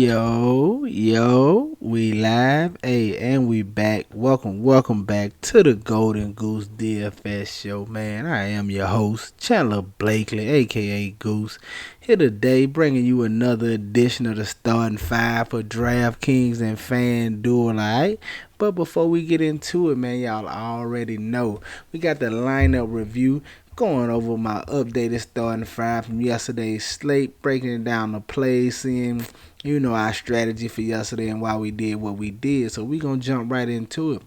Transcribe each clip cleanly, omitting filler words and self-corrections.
Yo, we live, and we back. Welcome back to the Golden Goose DFS show, man. I am your host, Chandler Blakely, aka Goose, here today bringing you another edition of the starting five for DraftKings and FanDuel, alright? But before we get into it, man, y'all already know we got the lineup review going over my updated starting five from yesterday's slate, breaking it down the plays, seeing our strategy for yesterday and why we did what we did. So we gonna jump right into it.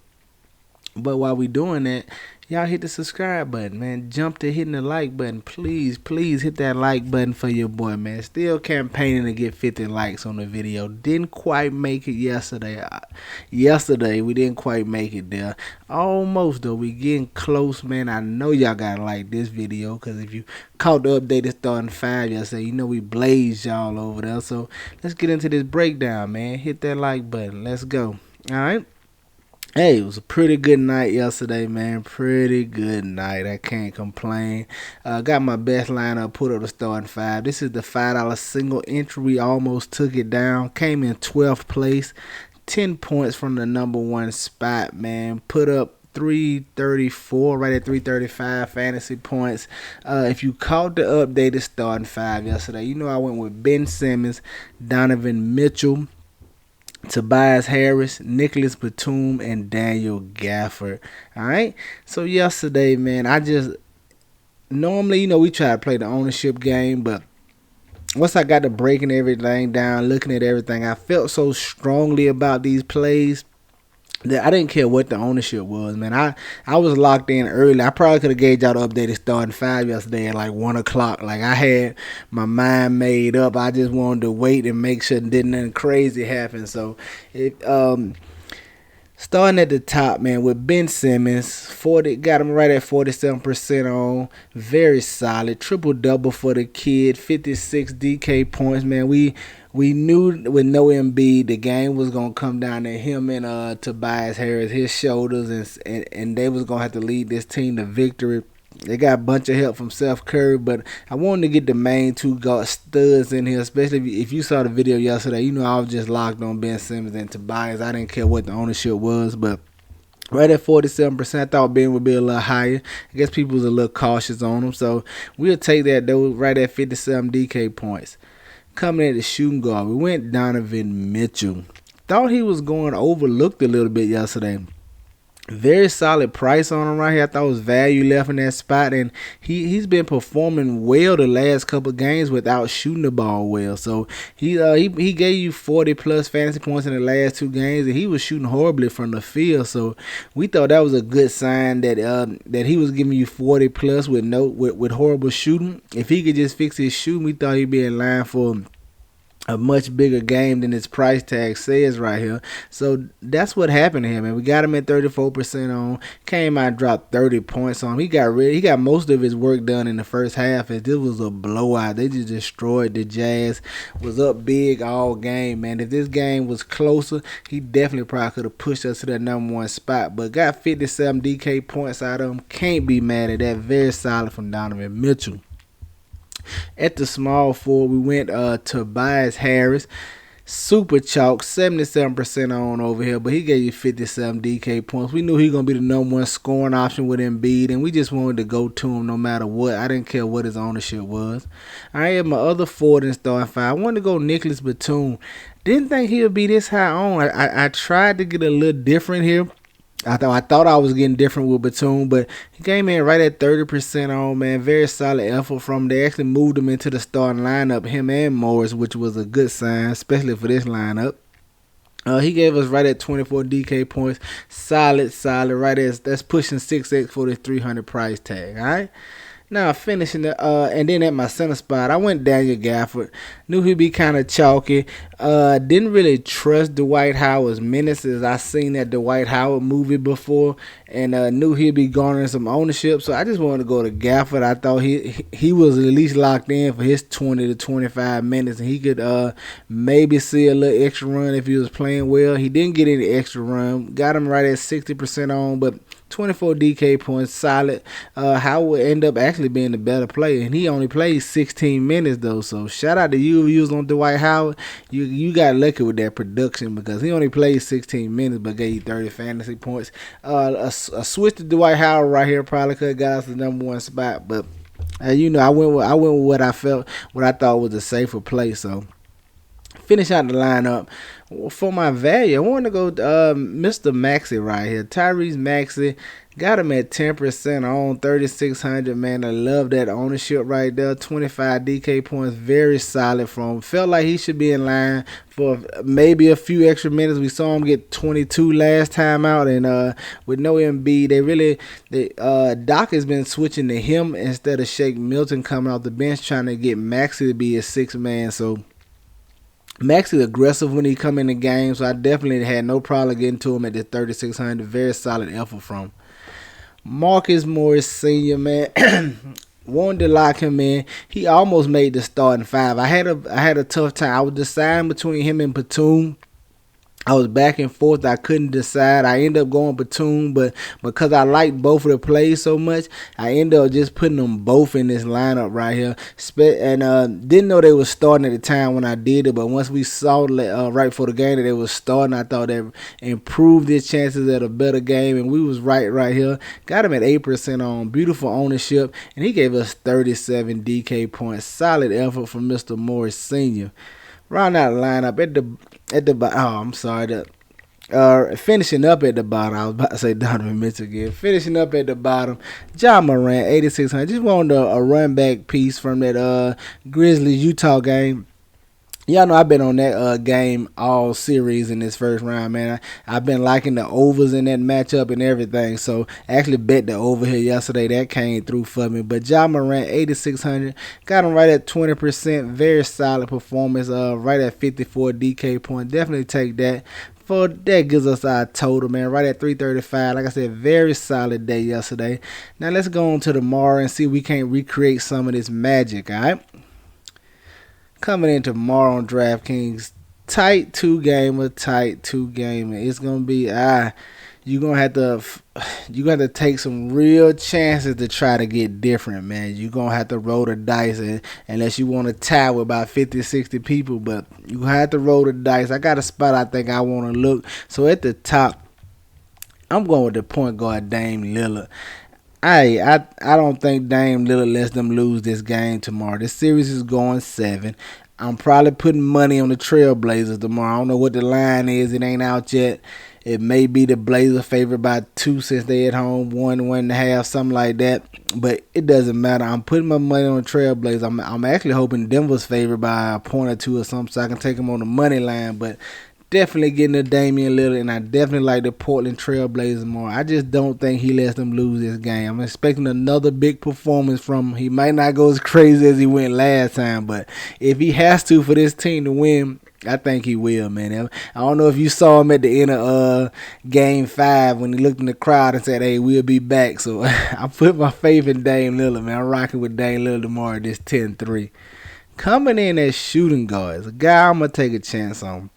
But while we doing that, y'all hit the subscribe button, man. Jump to hitting the like button. Please hit that like button for your boy, man. Still campaigning to get 50 likes on the video. Didn't quite make it yesterday. Yesterday, we didn't quite make it there. Almost, though. We getting close, man. I know y'all gotta like this video, because if you caught the updated starting five yesterday, we blazed y'all over there. So let's get into this breakdown, man. Hit that like button. Let's go. All right. Hey, it was a pretty good night yesterday, man. Pretty good night. I can't complain. Got my best lineup, put up the starting five. This is the $5 single entry. We almost took it down. Came in 12th place. 10 points from the number one spot, man. Put up 334, right at 335 fantasy points. If you caught the updated starting five yesterday, I went with Ben Simmons, Donovan Mitchell, Tobias Harris, Nicholas Batum, and Daniel Gafford. All right. So yesterday, man, I just normally, we try to play the ownership game, but once I got to breaking everything down, looking at everything, I felt so strongly about these plays that I didn't care what the ownership was, man. I was locked in early. I probably could have gave y'all the updated starting five yesterday at like 1 o'clock. Like, I had my mind made up. I just wanted to wait and make sure didn't nothing crazy happen. So starting at the top, man, with Ben Simmons, got him right at 47% on. Very solid. Triple-double for the kid. 56 DK points, man. We knew with no Embiid, the game was going to come down to him and Tobias Harris, his shoulders, and they was going to have to lead this team to victory. They got a bunch of help from Seth Curry, but I wanted to get the main two studs in here, especially if you saw the video yesterday. I was just locked on Ben Simmons and Tobias. I didn't care what the ownership was, but right at 47%, I thought Ben would be a little higher. I guess people was a little cautious on him, so we'll take that, though, right at 57 DK points. Coming at the shooting guard, we went Donovan Mitchell. Thought he was going overlooked a little bit yesterday. Very solid price on him right here. I thought it was value left in that spot, and he's been performing well the last couple of games without shooting the ball well. So he gave you 40 plus fantasy points in the last two games, and he was shooting horribly from the field. So we thought that was a good sign that he was giving you 40 plus with horrible shooting. If he could just fix his shooting, we thought he'd be in line for a much bigger game than his price tag says right here. So that's what happened to him, and we got him at 34% on. Came out, dropped 30 points on him. He got most of his work done in the first half, as this was a blowout. They just destroyed the Jazz. Was up big all game, man. If this game was closer, he definitely probably could have pushed us to that number one spot, but got 57 DK points out of him. Can't be mad at that. Very solid from Donovan Mitchell. At the small forward, we went Tobias Harris. Super chalk, 77% on over here, but he gave you 57 DK points. We knew he was going to be the number one scoring option with Embiid, and we just wanted to go to him no matter what. I didn't care what his ownership was. I had my other forward in starting five. I wanted to go Nicholas Batum. Didn't think he would be this high on. I tried to get a little different here. I thought I was getting different with Batum, but he came in right at 30% on, man. Very solid effort from him. They actually moved him into the starting lineup, him and Morris, which was a good sign, especially for this lineup. He gave us right at 24 DK points. Solid, right as that's pushing 6X for this 300 price tag, all right? Now finishing and then at my center spot, I went Daniel Gafford. Knew he'd be kind of chalky. Didn't really trust Dwight Howard's minutes, as I seen that Dwight Howard movie before, and knew he'd be garnering some ownership. So I just wanted to go to Gafford. I thought he was at least locked in for his 20 to 25 minutes, and he could maybe see a little extra run if he was playing well. He didn't get any extra run. Got him right at 60% on, but 24 DK points, solid. Howard ended up actually being the better player, and he only played 16 minutes though. So shout out to you if you was on Dwight Howard. You you got lucky with that production because he only played 16 minutes but gave you 30 fantasy points. A switch to Dwight Howard right here probably could have got us the #1 spot, but I went with what I thought was a safer play. So finish out the lineup. For my value, I want to go Mr. Maxey right here. Tyrese Maxey, got him at 10% on 3,600. Man, I love that ownership right there. 25 DK points, very solid from. Felt like he should be in line for maybe a few extra minutes. We saw him get 22 last time out, and with no MB, Doc has been switching to him instead of Shake Milton coming off the bench, trying to get Maxey to be a 6-man. So Max is aggressive when he come in the game, so I definitely had no problem getting to him at the 3,600. Very solid effort from him. Marcus Morris Sr., man, wanted to lock him in. He almost made the starting five. I had a tough time. I was deciding between him and Batum. I was back and forth. I couldn't decide. I ended up going Batum, but because I liked both of the plays so much, I ended up just putting them both in this lineup right here. And didn't know they were starting at the time when I did it, but once we saw right before the game that they were starting, I thought that improved his chances at a better game, and we was right here. Got him at 8% on. Beautiful ownership, and he gave us 37 DK points. Solid effort from Mr. Morris Sr. Round out the lineup at the bottom. Oh, I'm sorry. Finishing up at the bottom. I was about to say Donovan Mitchell again. Finishing up at the bottom, John Morant, 8,600. Just wanted a run back piece from that Grizzlies Utah game. Y'all know I've been on that game all series in this first round, man. I've been liking the overs in that matchup and everything. So I actually bet the over here yesterday. That came through for me. But Ja Morant, 8,600. Got him right at 20%. Very solid performance. Right at 54 DK points. Definitely take that. That gives us our total, man, right at 335. Like I said, very solid day yesterday. Now let's go on to tomorrow and see if we can't recreate some of this magic, all right? Coming in tomorrow on DraftKings, tight two gamer. It's gonna be you're gonna have to take some real chances to try to get different, man. You're gonna have to roll the dice, unless you want to tie with about 50, 60 people, but you have to roll the dice. I got a spot I think I want to look. So at the top, I'm going with the point guard Dame Lillard. I don't think Dame Lillard lets them lose this game tomorrow. This series is going 7. I'm probably putting money on the Trailblazers tomorrow. I don't know what the line is. It ain't out yet. It may be the Blazers favored by 2 since they at home, 1.5, something like that. But it doesn't matter. I'm putting my money on the Trailblazers. I'm actually hoping Denver's favored by a point or two or something so I can take them on the money line. But definitely getting to Damian Lillard, and I definitely like the Portland Trailblazers more. I just don't think he lets them lose this game. I'm expecting another big performance from him. He might not go as crazy as he went last time, but if he has to for this team to win, I think he will, man. I don't know if you saw him at the end of Game 5 when he looked in the crowd and said, hey, we'll be back. So I put my faith in Dame Lillard, man. I'm rocking with Dame Lillard tomorrow, this 10-3. Coming in as shooting guards, a guy I'm going to take a chance on.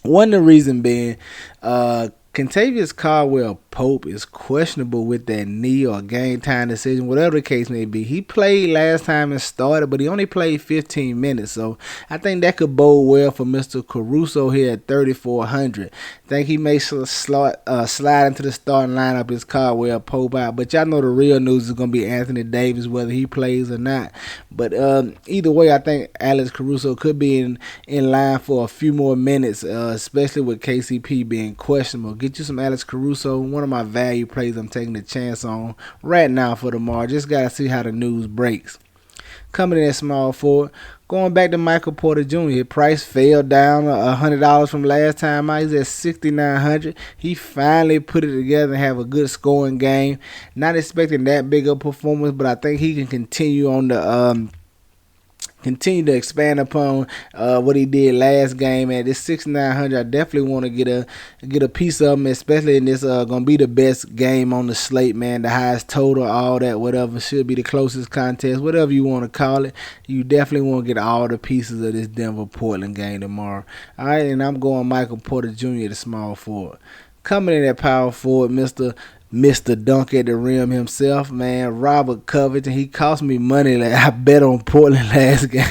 One of the reason being, Kentavious Caldwell-Pope is questionable with that knee or game time decision, whatever the case may be. He played last time and started, but he only played 15 minutes. So I think that could bode well for Mr. Caruso here at 3,400. Think he may slide into the starting lineup as Caldwell-Pope out. But y'all know the real news is going to be Anthony Davis, whether he plays or not. But either way, I think Alex Caruso could be in line for a few more minutes, especially with KCP being questionable. Get you some Alex Caruso, one of my value plays I'm taking a chance on right now for tomorrow. Just got to see how the news breaks. Coming in at small forward, going back to Michael Porter Jr. His price fell down $100 from last time out. He's at $6,900. He finally put it together and have a good scoring game. Not expecting that big a performance, but I think he can continue on the continue to expand upon what he did last game. At this 6,900, I definitely want to get a piece of him, especially in this gonna be the best game on the slate, man. The highest total, all that, whatever, should be the closest contest, whatever you want to call it. You definitely want to get all the pieces of this Denver-Portland game tomorrow. All right, and I'm going Michael Porter Jr. to small forward. Coming in at power forward, Mr. Mr. Dunk at the rim himself, man. Robert Covington, he cost me money. Like I bet on Portland last game.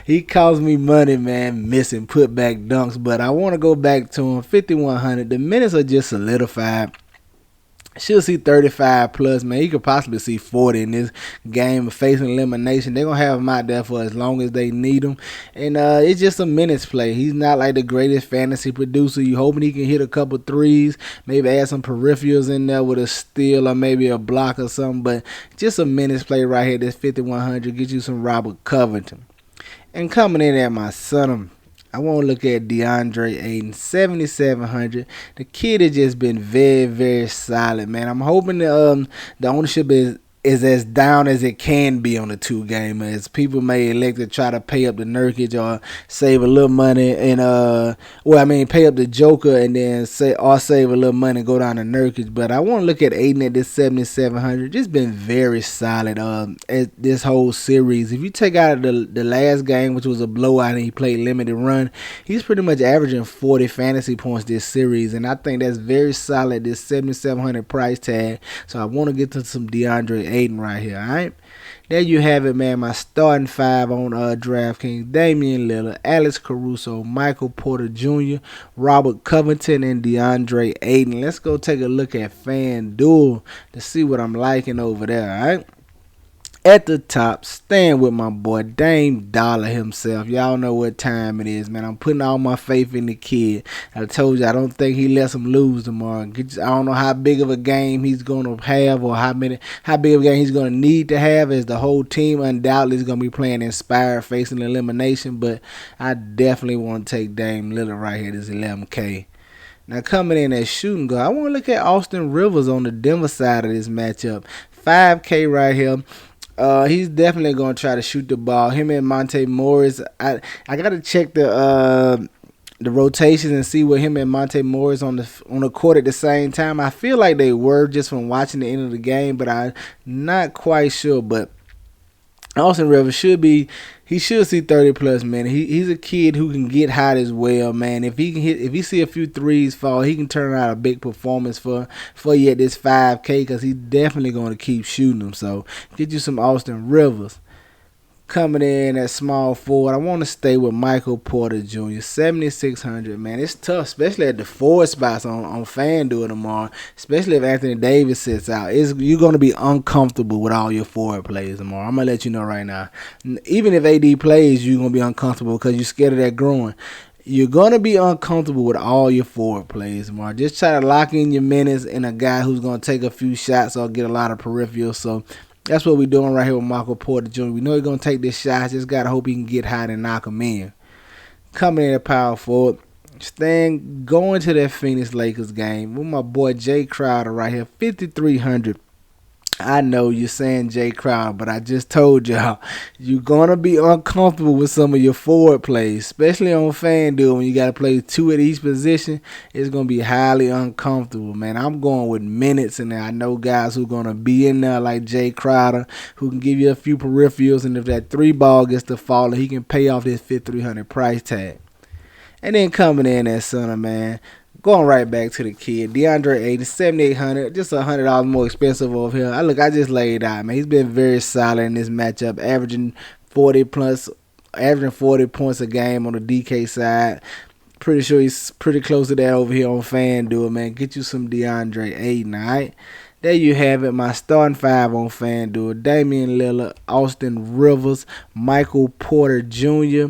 He cost me money, man, missing putback dunks. But I want to go back to him. 5,100. The minutes are just solidified. Should see 35 plus, man. He could possibly see 40 in this game facing elimination. They're going to have him out there for as long as they need him. And it's just a minutes play. He's not like the greatest fantasy producer. You hoping he can hit a couple threes, maybe add some peripherals in there with a steal or maybe a block or something. But just a minutes play right here. This 5,100 get you some Robert Covington. And coming in at my son, I want to look at DeAndre Ayton, 7,700. The kid has just been very, very solid, man. I'm hoping the ownership is as down as it can be on the 2-gamer, as people may elect to try to pay up the Nurkic or save a little money and pay up the Joker and then save a little money and go down to Nurkic. But I want to look at Aiden at this 7,700. Just been very solid at this whole series. If you take out the last game, which was a blowout and he played limited run, he's pretty much averaging 40 fantasy points this series, and I think that's very solid, this 7,700 price tag. So I want to get to some DeAndre Ayton right here, alright? There you have it, man. My starting 5 on DraftKings: Damian Lillard, Alex Caruso, Michael Porter Jr., Robert Covington, and DeAndre Ayton. Let's go take a look at FanDuel to see what I'm liking over there, alright? At the top, staying with my boy Dame Dollar himself. Y'all know what time it is, man. I'm putting all my faith in the kid. I told you I don't think he lets him lose tomorrow. I don't know how big of a game he's going to have or how big of a game he's going to need to have, as the whole team undoubtedly is going to be playing inspired, facing elimination. But I definitely want to take Dame Lillard right here. This 11K. Now coming in as shooting guard, I want to look at Austin Rivers on the Denver side of this matchup. 5K right here. He's definitely going to try to shoot the ball. Him and Monte Morris. I got to check the rotations and see what him and Monte Morris on the court at the same time. I feel like they were just from watching the end of the game, but I'm not quite sure. But Austin Rivers should see 30 plus, man. He's a kid who can get hot as well, man. If he see a few threes fall, he can turn out a big performance for you at this 5K, because he's definitely going to keep shooting them. So get you some Austin Rivers. Coming in at small forward, I want to stay with Michael Porter Jr., 7,600, man. It's tough, especially at the forward spots on FanDuel tomorrow, especially if Anthony Davis sits out. You're going to be uncomfortable with all your forward plays tomorrow. I'm going to let you know right now. Even if AD plays, you're going to be uncomfortable because you're scared of that growing. You're going to be uncomfortable with all your forward plays tomorrow. Just try to lock in your minutes in a guy who's going to take a few shots or get a lot of peripherals. So that's what we're doing right here with Michael Porter Jr. We know he's going to take this shot. Just got to hope he can get hot and knock him in. Coming in at power forward, going to that Phoenix Lakers game with my boy Jay Crowder right here, 5,300. I know you're saying Jay Crowder, but I just told y'all, you're going to be uncomfortable with some of your forward plays, especially on FanDuel when you got to play 2 at each position. It's going to be highly uncomfortable, man. I'm going with minutes in there. I know guys who are going to be in there like Jay Crowder, who can give you a few peripherals, and if that 3 ball gets to falling, he can pay off this 5,300 price tag. And then coming in at center, man, going right back to the kid, DeAndre Ayton, 7,800, just $100 more expensive over here. I just laid out, man. He's been very solid in this matchup, averaging 40 points a game on the DK side. Pretty sure he's pretty close to that over here on FanDuel, man. Get you some DeAndre Ayton, all right? There you have it, my starting 5 on FanDuel: Damian Lillard, Austin Rivers, Michael Porter Jr.,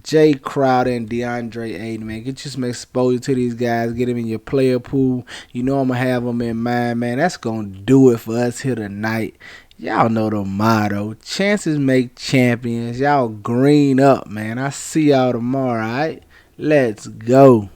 Jay Crowder, and DeAndre Ayton, man. Get you some exposure to these guys. Get them in your player pool. You know I'm going to have them in mind, man. That's going to do it for us here tonight. Y'all know the motto. Chances make champions. Y'all green up, man. I see y'all tomorrow, all right? Let's go.